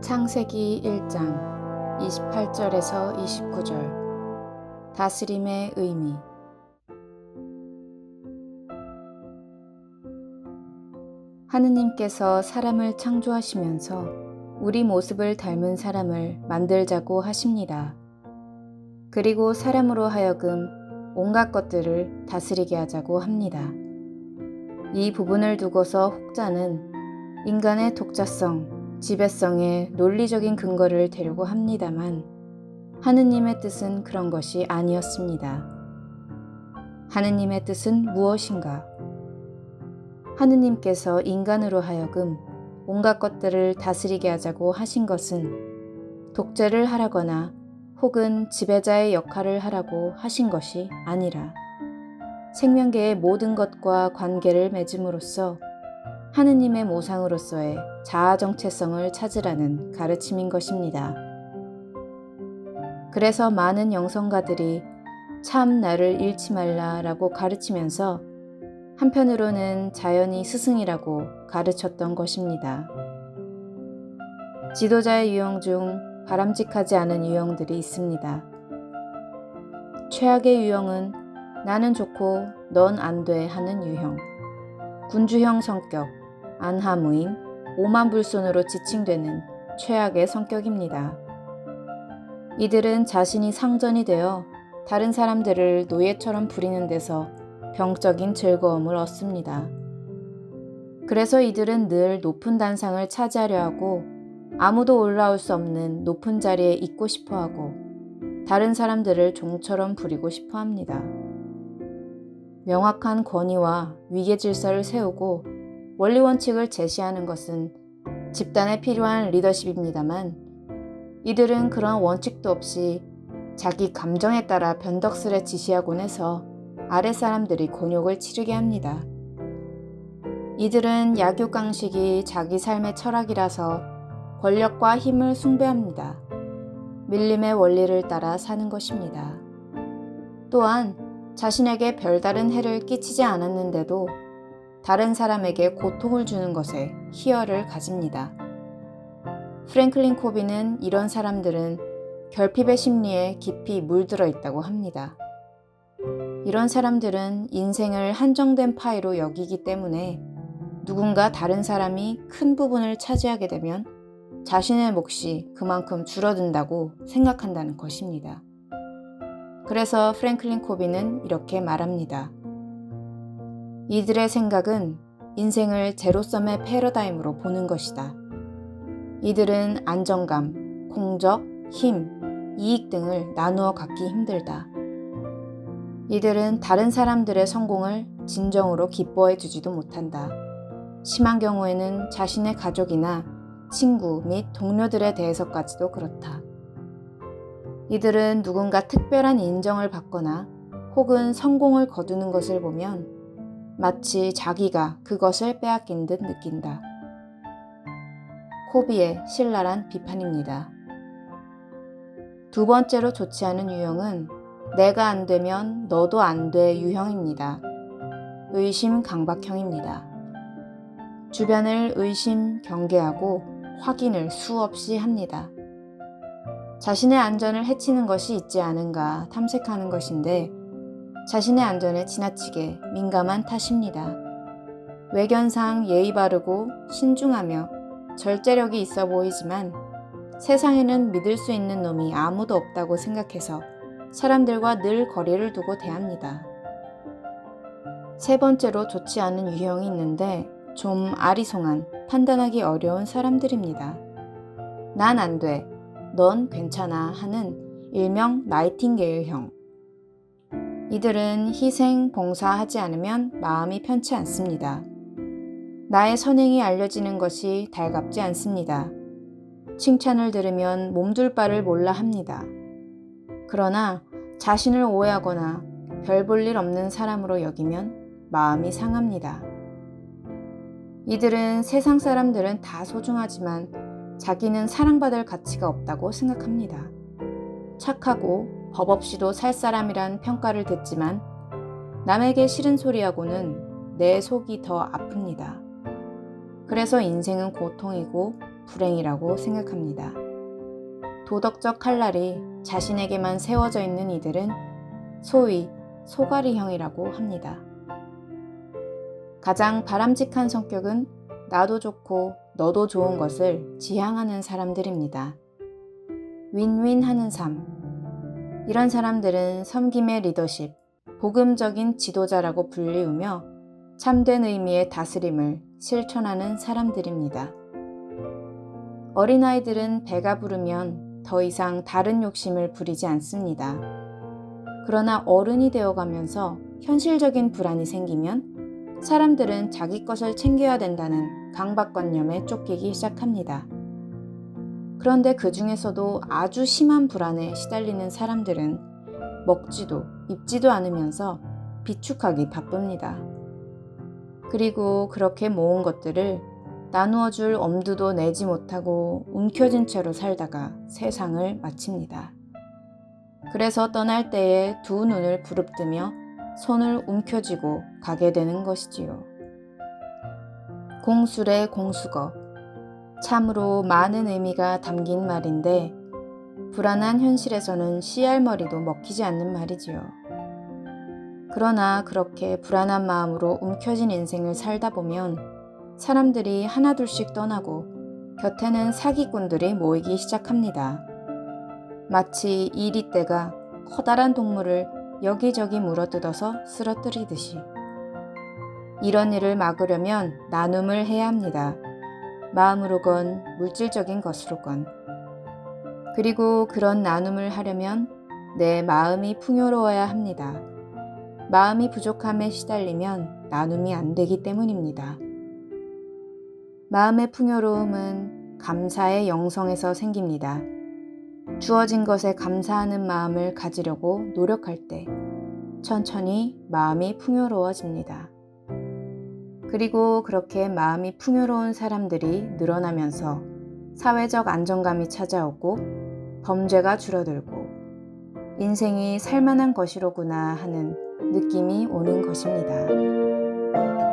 창세기 1장 28절에서 29절. 다스림의 의미. 하느님께서 사람을 창조하시면서 우리 모습을 닮은 사람을 만들자고 하십니다. 그리고 사람으로 하여금 온갖 것들을 다스리게 하자고 합니다. 이 부분을 두고서 혹자는 인간의 독자성, 지배성의 논리적인 근거를 대려고 합니다만 하느님의 뜻은 그런 것이 아니었습니다. 하느님의 뜻은 무엇인가? 하느님께서 인간으로 하여금 온갖 것들을 다스리게 하자고 하신 것은 독재를 하라거나 혹은 지배자의 역할을 하라고 하신 것이 아니라 생명계의 모든 것과 관계를 맺음으로써 하느님의 모상으로서의 자아 정체성을 찾으라는 가르침인 것입니다. 그래서 많은 영성가들이 참 나를 잃지 말라라고 가르치면서 한편으로는 자연이 스승이라고 가르쳤던 것입니다. 지도자의 유형 중 바람직하지 않은 유형들이 있습니다. 최악의 유형은 나는 좋고 넌 안 돼 하는 유형, 군주형 성격, 안하무인, 오만불손으로 지칭되는 최악의 성격입니다. 이들은 자신이 상전이 되어 다른 사람들을 노예처럼 부리는 데서 병적인 즐거움을 얻습니다. 그래서 이들은 늘 높은 단상을 차지하려 하고 아무도 올라올 수 없는 높은 자리에 있고 싶어 하고 다른 사람들을 종처럼 부리고 싶어 합니다. 명확한 권위와 위계 질서를 세우고 원리 원칙을 제시하는 것은 집단에 필요한 리더십입니다만 이들은 그런 원칙도 없이 자기 감정에 따라 변덕스레 지시하곤 해서 아랫사람들이 곤욕을 치르게 합니다. 이들은 약육강식이 자기 삶의 철학이라서 권력과 힘을 숭배합니다. 밀림의 원리를 따라 사는 것입니다. 또한 자신에게 별다른 해를 끼치지 않았는데도 다른 사람에게 고통을 주는 것에 희열을 가집니다. 프랭클린 코비는 이런 사람들은 결핍의 심리에 깊이 물들어 있다고 합니다. 이런 사람들은 인생을 한정된 파이로 여기기 때문에 누군가 다른 사람이 큰 부분을 차지하게 되면 자신의 몫이 그만큼 줄어든다고 생각한다는 것입니다. 그래서 프랭클린 코비는 이렇게 말합니다. 이들의 생각은 인생을 제로섬의 패러다임으로 보는 것이다. 이들은 안정감, 공적, 힘, 이익 등을 나누어 갖기 힘들다. 이들은 다른 사람들의 성공을 진정으로 기뻐해 주지도 못한다. 심한 경우에는 자신의 가족이나 친구 및 동료들에 대해서까지도 그렇다. 이들은 누군가 특별한 인정을 받거나 혹은 성공을 거두는 것을 보면 마치 자기가 그것을 빼앗긴 듯 느낀다. 코비의 신랄한 비판입니다. 두 번째로 좋지 않은 유형은 내가 안 되면 너도 안 돼 유형입니다. 의심 강박형입니다. 주변을 의심, 경계하고 확인을 수없이 합니다. 자신의 안전을 해치는 것이 있지 않은가 탐색하는 것인데 자신의 안전에 지나치게 민감한 탓입니다. 외견상 예의 바르고 신중하며 절제력이 있어 보이지만 세상에는 믿을 수 있는 놈이 아무도 없다고 생각해서 사람들과 늘 거리를 두고 대합니다. 세 번째로 좋지 않은 유형이 있는데 좀 아리송한, 판단하기 어려운 사람들입니다. 난 안 돼, 넌 괜찮아 하는 일명 나이팅게일형. 이들은 희생, 봉사하지 않으면 마음이 편치 않습니다. 나의 선행이 알려지는 것이 달갑지 않습니다. 칭찬을 들으면 몸둘 바를 몰라 합니다. 그러나 자신을 오해하거나 별 볼 일 없는 사람으로 여기면 마음이 상합니다. 이들은 세상 사람들은 다 소중하지만 자기는 사랑받을 가치가 없다고 생각합니다. 착하고 법 없이도 살 사람이란 평가를 듣지만 남에게 싫은 소리하고는 내 속이 더 아픕니다. 그래서 인생은 고통이고 불행이라고 생각합니다. 도덕적 칼날이 자신에게만 세워져 있는 이들은 소위 소가리형이라고 합니다. 가장 바람직한 성격은 나도 좋고 너도 좋은 것을 지향하는 사람들입니다. 윈윈하는 삶. 이런 사람들은 섬김의 리더십, 복음적인 지도자라고 불리우며 참된 의미의 다스림을 실천하는 사람들입니다. 어린아이들은 배가 부르면 더 이상 다른 욕심을 부리지 않습니다. 그러나 어른이 되어가면서 현실적인 불안이 생기면 사람들은 자기 것을 챙겨야 된다는 강박관념에 쫓기기 시작합니다. 그런데 그 중에서도 아주 심한 불안에 시달리는 사람들은 먹지도 입지도 않으면서 비축하기 바쁩니다. 그리고 그렇게 모은 것들을 나누어 줄 엄두도 내지 못하고 움켜쥔 채로 살다가 세상을 마칩니다. 그래서 떠날 때에 두 눈을 부릅뜨며 손을 움켜쥐고 가게 되는 것이지요. 공술의 공수거. 참으로 많은 의미가 담긴 말인데 불안한 현실에서는 씨알머리도 먹히지 않는 말이지요. 그러나 그렇게 불안한 마음으로 움켜진 인생을 살다 보면 사람들이 하나둘씩 떠나고 곁에는 사기꾼들이 모이기 시작합니다. 마치 이리떼가 커다란 동물을 여기저기 물어뜯어서 쓰러뜨리듯이. 이런 일을 막으려면 나눔을 해야 합니다. 마음으로건 물질적인 것으로건. 그리고 그런 나눔을 하려면 내 마음이 풍요로워야 합니다. 마음이 부족함에 시달리면 나눔이 안 되기 때문입니다. 마음의 풍요로움은 감사의 영성에서 생깁니다. 주어진 것에 감사하는 마음을 가지려고 노력할 때 천천히 마음이 풍요로워집니다. 그리고 그렇게 마음이 풍요로운 사람들이 늘어나면서 사회적 안정감이 찾아오고 범죄가 줄어들고 인생이 살만한 것이로구나 하는 느낌이 오는 것입니다.